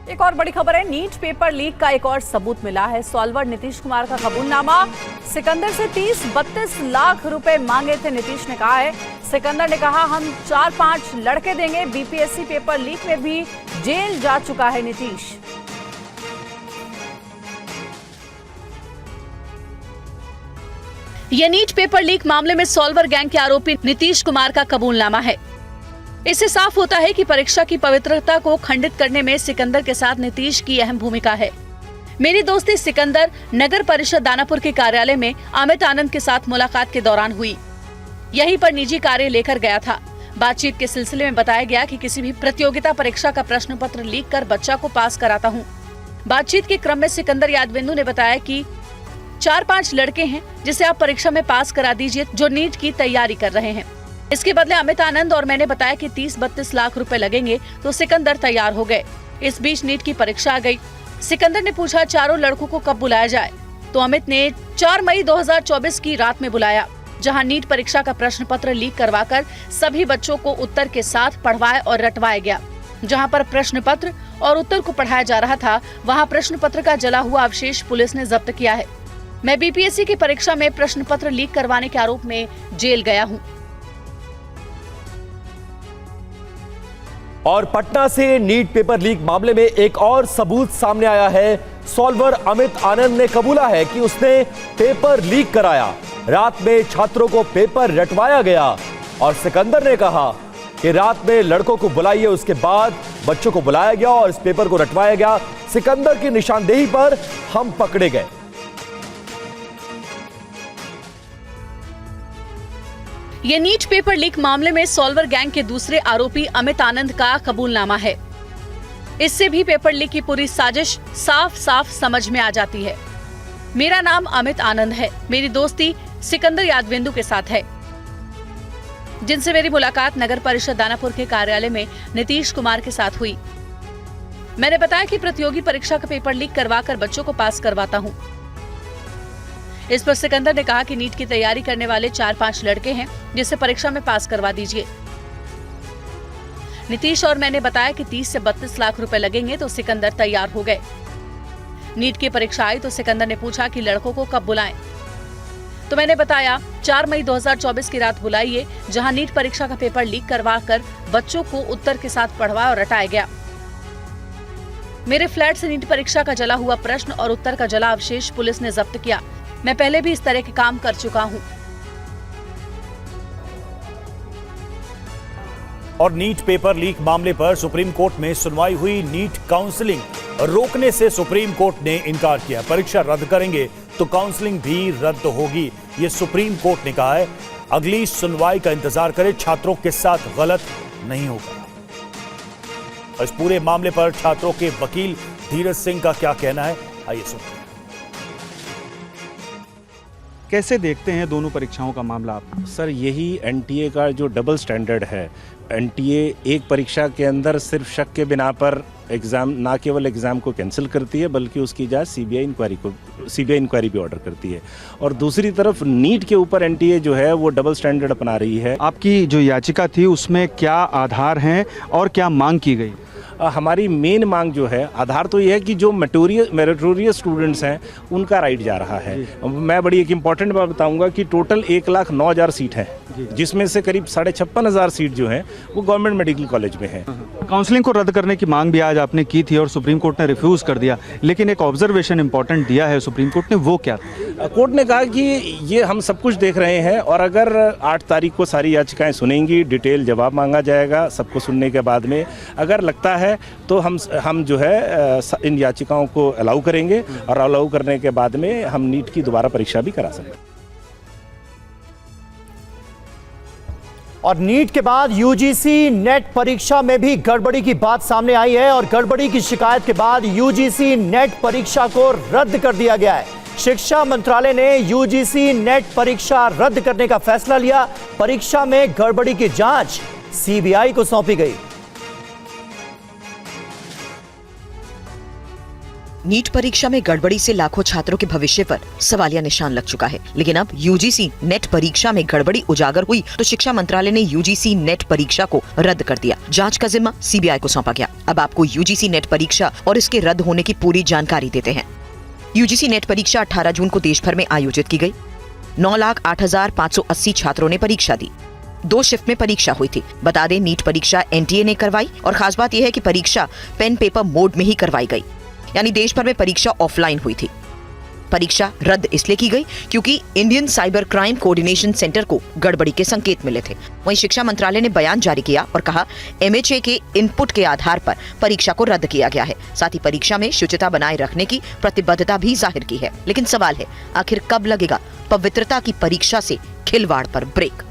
एक और बड़ी खबर है, नीट पेपर लीक का एक और सबूत मिला है। सॉल्वर नीतीश कुमार का कबूलनामा। सिकंदर से 30-32 लाख रुपए मांगे थे नीतीश ने कहा है। सिकंदर ने कहा हम 4-5 लड़के देंगे। बीपीएससी पेपर लीक में भी जेल जा चुका है नीतीश। यह नीट पेपर लीक मामले में सॉल्वर गैंग के आरोपी नीतीश कुमार का कबूलनामा है। इससे साफ होता है कि परीक्षा की पवित्रता को खंडित करने में सिकंदर के साथ नीतीश की अहम भूमिका है। मेरी दोस्ती सिकंदर नगर परिषद दानापुर के कार्यालय में अमित आनंद के साथ मुलाकात के दौरान हुई। यहीं पर निजी कार्य लेकर गया था। बातचीत के सिलसिले में बताया गया कि किसी भी प्रतियोगिता परीक्षा का प्रश्न पत्र लीक कर बच्चा को पास कराता हूँ। बातचीत के क्रम में सिकंदर यादवेंदु ने बताया कि 4-5 लड़के हैं जिसे आप परीक्षा में पास करा दीजिए, जो नीट की तैयारी कर रहे हैं। इसके बदले अमित आनंद और मैंने बताया कि 30-32 लाख रुपए लगेंगे, तो सिकंदर तैयार हो गए। इस बीच नीट की परीक्षा आ गई। सिकंदर ने पूछा चारों लड़कों को कब बुलाया जाए, तो अमित ने 4 मई 2024 की रात में बुलाया, जहां नीट परीक्षा का प्रश्न पत्र लीक करवाकर सभी बच्चों को उत्तर के साथ पढ़वाया और रटवाया गया। जहां पर प्रश्न पत्र और उत्तर को पढ़ाया जा रहा था, वहां प्रश्न पत्र का जला हुआ अवशेष पुलिस ने जब्त किया है। मैं बीपीएससी की परीक्षा में प्रश्न पत्र लीक करवाने के आरोप में जेल गया हूँ। और पटना से नीट पेपर लीक मामले में एक और सबूत सामने आया है। सॉल्वर अमित आनंद ने कबूला है कि उसने पेपर लीक कराया। रात में छात्रों को पेपर रटवाया गया और सिकंदर ने कहा कि रात में लड़कों को बुलाइए, उसके बाद बच्चों को बुलाया गया और इस पेपर को रटवाया गया। सिकंदर की निशानदेही पर हम पकड़े गए। ये नीट पेपर लीक मामले में सॉल्वर गैंग के दूसरे आरोपी अमित आनंद का कबूलनामा है। इससे भी पेपर लीक की पूरी साजिश साफ साफ समझ में आ जाती है। मेरा नाम अमित आनंद है। मेरी दोस्ती सिकंदर यादवेंदु के साथ है, जिनसे मेरी मुलाकात नगर परिषद दानापुर के कार्यालय में नीतीश कुमार के साथ हुई। मैंने बताया कि प्रतियोगी परीक्षा का पेपर लीक करवाकर बच्चों को पास करवाता हूँ। इस पर सिकंदर ने कहा कि नीट की तैयारी करने वाले 4-5 लड़के हैं, जिसे परीक्षा में पास करवा दीजिए। नीतीश और मैंने बताया कि 30 से 32 लाख रुपए लगेंगे, तो सिकंदर तैयार हो गए। नीट की परीक्षा आई तो सिकंदर ने पूछा कि लड़कों को कब बुलाएं, तो मैंने बताया 4 मई 2024 की रात बुलाइए, जहां नीट परीक्षा का पेपर लीक करवा कर बच्चों को उत्तर के साथ पढ़वाया और रटाया गया। मेरे फ्लैट से नीट परीक्षा का जला हुआ प्रश्न और उत्तर का जला अवशेष पुलिस ने जब्त किया। मैं पहले भी इस तरह के काम कर चुका हूं। और नीट पेपर लीक मामले पर सुप्रीम कोर्ट में सुनवाई हुई। नीट काउंसलिंग रोकने से सुप्रीम कोर्ट ने इनकार किया। परीक्षा रद्द करेंगे तो काउंसलिंग भी रद्द होगी, ये सुप्रीम कोर्ट ने कहा है। अगली सुनवाई का इंतजार करें, छात्रों के साथ गलत नहीं होगा। इस पूरे मामले पर छात्रों के वकील धीरज सिंह का क्या कहना है, आइए सुनते हैं। कैसे देखते हैं दोनों परीक्षाओं का मामला आप? सर, यही एनटीए का जो डबल स्टैंडर्ड है। एनटीए एक परीक्षा के अंदर सिर्फ शक के बिना पर एग्जाम, ना केवल एग्जाम को कैंसिल करती है बल्कि उसकी जांच सीबीआई इंक्वायरी भी ऑर्डर करती है। और दूसरी तरफ नीट के ऊपर एनटीए जो है वो डबल स्टैंडर्ड अपना रही है। आपकी जो याचिका थी उसमें क्या आधार हैं और क्या मांग की गई? हमारी मेन मांग जो है, आधार तो ये है कि जो मेरिटोरियस स्टूडेंट्स हैं उनका राइट जा रहा है। मैं बड़ी एक इम्पॉर्टेंट बात बताऊंगा कि टोटल 1,09,000 सीट है, जिसमें से करीब 56,500 सीट जो हैं वो गवर्नमेंट मेडिकल कॉलेज में है। काउंसलिंग को रद्द करने की मांग भी आज आपने की थी और सुप्रीम कोर्ट ने रिफ्यूज कर दिया, लेकिन एक ऑब्जर्वेशन इंपॉर्टेंट दिया है सुप्रीम कोर्ट ने, वो क्या? कोर्ट ने कहा कि ये हम सब कुछ देख रहे हैं और अगर 8 तारीख को सारी याचिकाएं सुनेंगी, डिटेल जवाब मांगा जाएगा। सबको सुनने के बाद में अगर लगता है तो हम जो है इन याचिकाओं को अलाउ करेंगे और अलाउ करने के बाद में हम नीट की दोबारा परीक्षा भी करा सकते हैं। और नीट के बाद यूजीसी नेट परीक्षा में भी गड़बड़ी की बात सामने आई है और गड़बड़ी की शिकायत के बाद यूजीसी नेट परीक्षा को रद्द कर दिया गया है। शिक्षा मंत्रालय ने यूजीसी नेट परीक्षा रद्द करने का फैसला लिया। परीक्षा में गड़बड़ी की जांच सीबीआई को सौंपी गई। नीट परीक्षा में गड़बड़ी से लाखों छात्रों के भविष्य पर सवालिया निशान लग चुका है। लेकिन अब यूजीसी नेट परीक्षा में गड़बड़ी उजागर हुई तो शिक्षा मंत्रालय ने यूजीसी नेट परीक्षा को रद्द कर दिया। जांच का जिम्मा सीबीआई को सौंपा गया। अब आपको यूजीसी नेट परीक्षा और इसके रद्द होने की पूरी जानकारी देते हैं। यूजीसी नेट परीक्षा 18 जून को देश भर में आयोजित की गई। 9,08,580 छात्रों ने परीक्षा दी। 2 शिफ्ट में परीक्षा हुई थी। बता दें, नीट परीक्षा एनटीए ने करवाई और खास बात यह है कि परीक्षा पेन पेपर मोड में ही करवाई गई, यानी देश भर में परीक्षा ऑफलाइन हुई थी। परीक्षा रद्द इसलिए की गई क्योंकि Indian cyber crime coordination centre को गड़बड़ी के संकेत मिले थे। वहीं शिक्षा मंत्रालय ने बयान जारी किया और कहा, एमएचए के इनपुट के आधार पर परीक्षा को रद्द किया गया है। साथ ही परीक्षा में शुचिता बनाए रखने की प्रतिबद्धता भी जाहिर की है। लेकिन सवाल है, आखिर कब लगेगा पवित्रता की परीक्षा से खिलवाड़ पर ब्रेक?